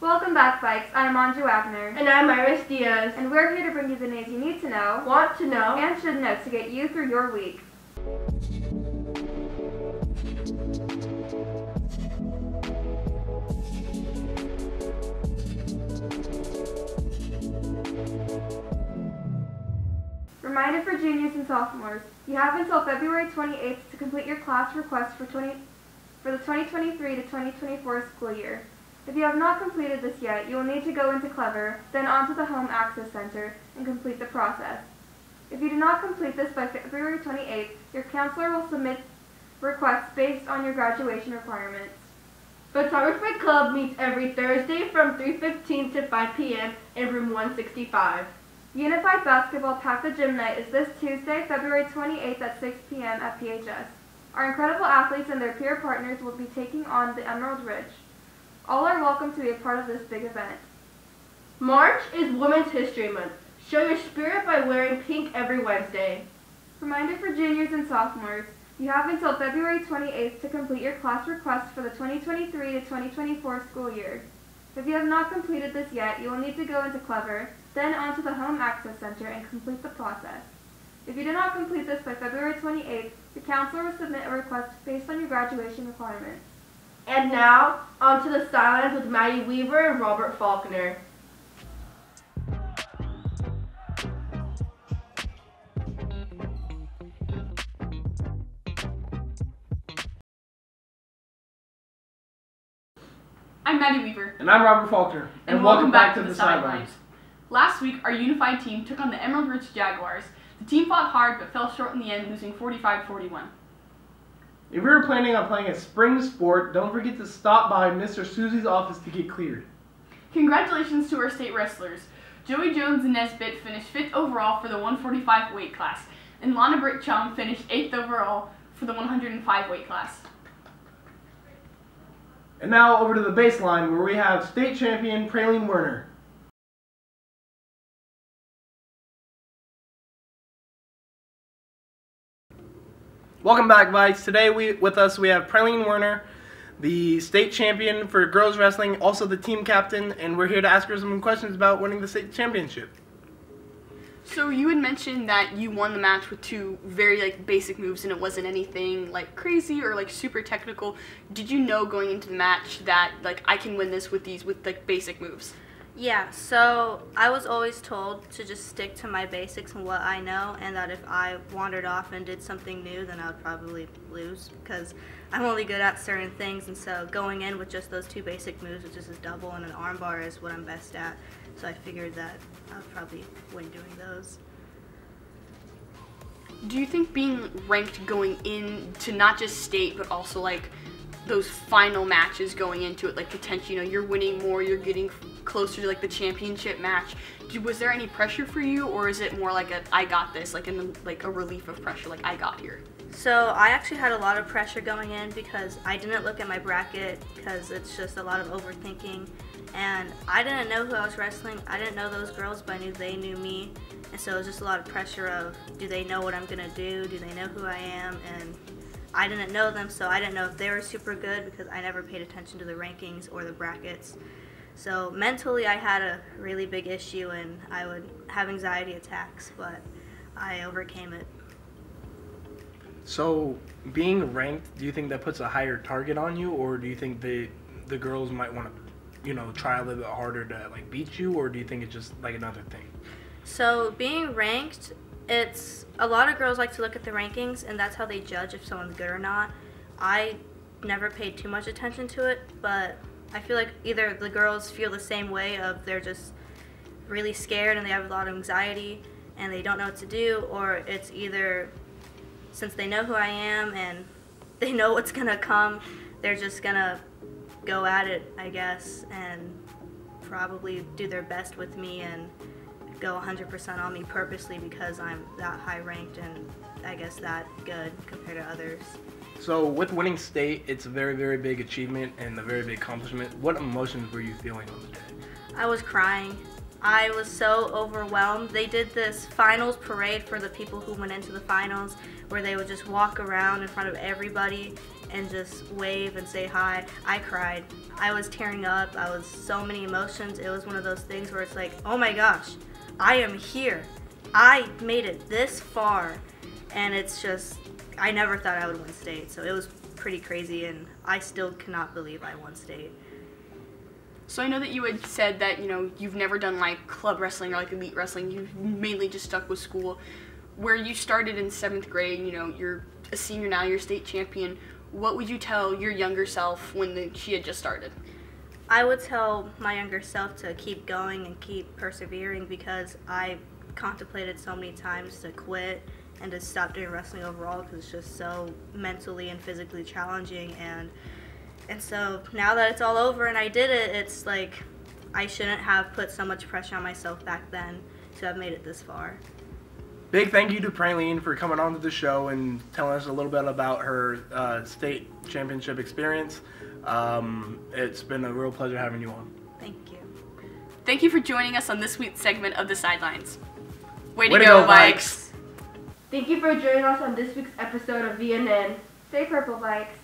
Welcome back, Bikes. I'm Anju Wagner. And I'm Iris Diaz. And we're here to bring you the news you need to know, want to know, and should know to get you through your week. Reminder for juniors and sophomores, you have until February 28th to complete your class request for the 2023 to 2024 school year. If you have not completed this yet, you will need to go into Clever, then onto the Home Access Center, and complete the process. If you do not complete this by February 28th, your counselor will submit requests based on your graduation requirements. Photography Club meets every Thursday from 3:15 to 5 p.m. in room 165. Unified Basketball Pack the Gym Night is this Tuesday, February 28th at 6 p.m. at PHS. Our incredible athletes and their peer partners will be taking on the Emerald Ridge. All are welcome to be a part of this big event. March is Women's History Month. Show your spirit by wearing pink every Wednesday. Reminder for juniors and sophomores, you have until February 28th to complete your class request for the 2023 to 2024 school year. If you have not completed this yet, you will need to go into Clever, then onto the Home Access Center and complete the process. If you do not complete this by February 28th, your counselor will submit a request based on your graduation requirements. And now, on to the Sidelines with Maddie Weaver and Robert Faulkner. I'm Maddie Weaver. And I'm Robert Faulkner. And welcome back to the Sidelines. Last week, our unified team took on the Emerald Ridge Jaguars. The team fought hard but fell short in the end, losing 45-41. If you're planning on playing a spring sport, don't forget to stop by Mr. Susie's office to get cleared. Congratulations to our state wrestlers. Joey Jones and Nesbitt finished 5th overall for the 145 weight class, and Lana Britt Chum finished 8th overall for the 105 weight class. And now over to the baseline where we have state champion Praline Werner. Welcome back, Vikes. Today with us we have Praline Werner, the state champion for girls wrestling, also the team captain, and we're here to ask her some questions about winning the state championship. So you had mentioned that you won the match with two very basic moves, and it wasn't anything crazy or super technical. Did you know going into the match that I can win this with these basic moves? Yeah, so I was always told to just stick to my basics and what I know, and that if I wandered off and did something new, then I would probably lose because I'm only good at certain things. And so going in with just those two basic moves, which is a double and an armbar, is what I'm best at. So I figured that I would probably win doing those. Do you think being ranked going into not just state but also those final matches going into it, potentially, you're winning more, you're getting closer to the championship match, was there any pressure for you, or is it more I got this, a relief of pressure, I got here? So I actually had a lot of pressure going in because I didn't look at my bracket because it's just a lot of overthinking, and I didn't know who I was wrestling. I didn't know those girls, but I knew they knew me, and so it was just a lot of pressure of, do they know what I'm gonna do? Do they know who I am? And I didn't know them, so I didn't know if they were super good because I never paid attention to the rankings or the brackets. So mentally I had a really big issue and I would have anxiety attacks, but I overcame it. So being ranked, do you think that puts a higher target on you, or do you think the girls might want to try a little bit harder to beat you, or do you think it's just another thing? So being ranked, it's a lot of girls like to look at the rankings and that's how they judge if someone's good or not. I never paid too much attention to it, but I feel like either the girls feel the same way of they're just really scared and they have a lot of anxiety and they don't know what to do, or it's either since they know who I am and they know what's gonna come, they're just gonna go at it, I guess, and probably do their best with me and go 100% on me purposely because I'm that high ranked and I guess that good compared to others. So with winning state, it's a very, very big achievement and a very big accomplishment. What emotions were you feeling on the day? I was crying. I was so overwhelmed. They did this finals parade for the people who went into the finals where they would just walk around in front of everybody and just wave and say hi. I cried. I was tearing up. I was so many emotions. It was one of those things where it's like, oh my gosh, I am here. I made it this far. And it's just, I never thought I would win state. So it was pretty crazy, and I still cannot believe I won state. So I know that you had said that, you've never done like club wrestling or like elite wrestling. You've mainly just stuck with school. Where you started in 7th grade, you're a senior now, you're state champion. What would you tell your younger self when she had just started? I would tell my younger self to keep going and keep persevering, because I contemplated so many times to quit and to stop doing wrestling overall, because it's just so mentally and physically challenging. And so now that it's all over and I did it, it's like I shouldn't have put so much pressure on myself back then to have made it this far. Big thank you to Praline for coming on to the show and telling us a little bit about her state championship experience. It's been a real pleasure having you on. Thank you. Thank you for joining us on this week's segment of The Sidelines. Way to Way to go, go, Vikes! Thank you for joining us on this week's episode of VNN. Stay purple, bikes.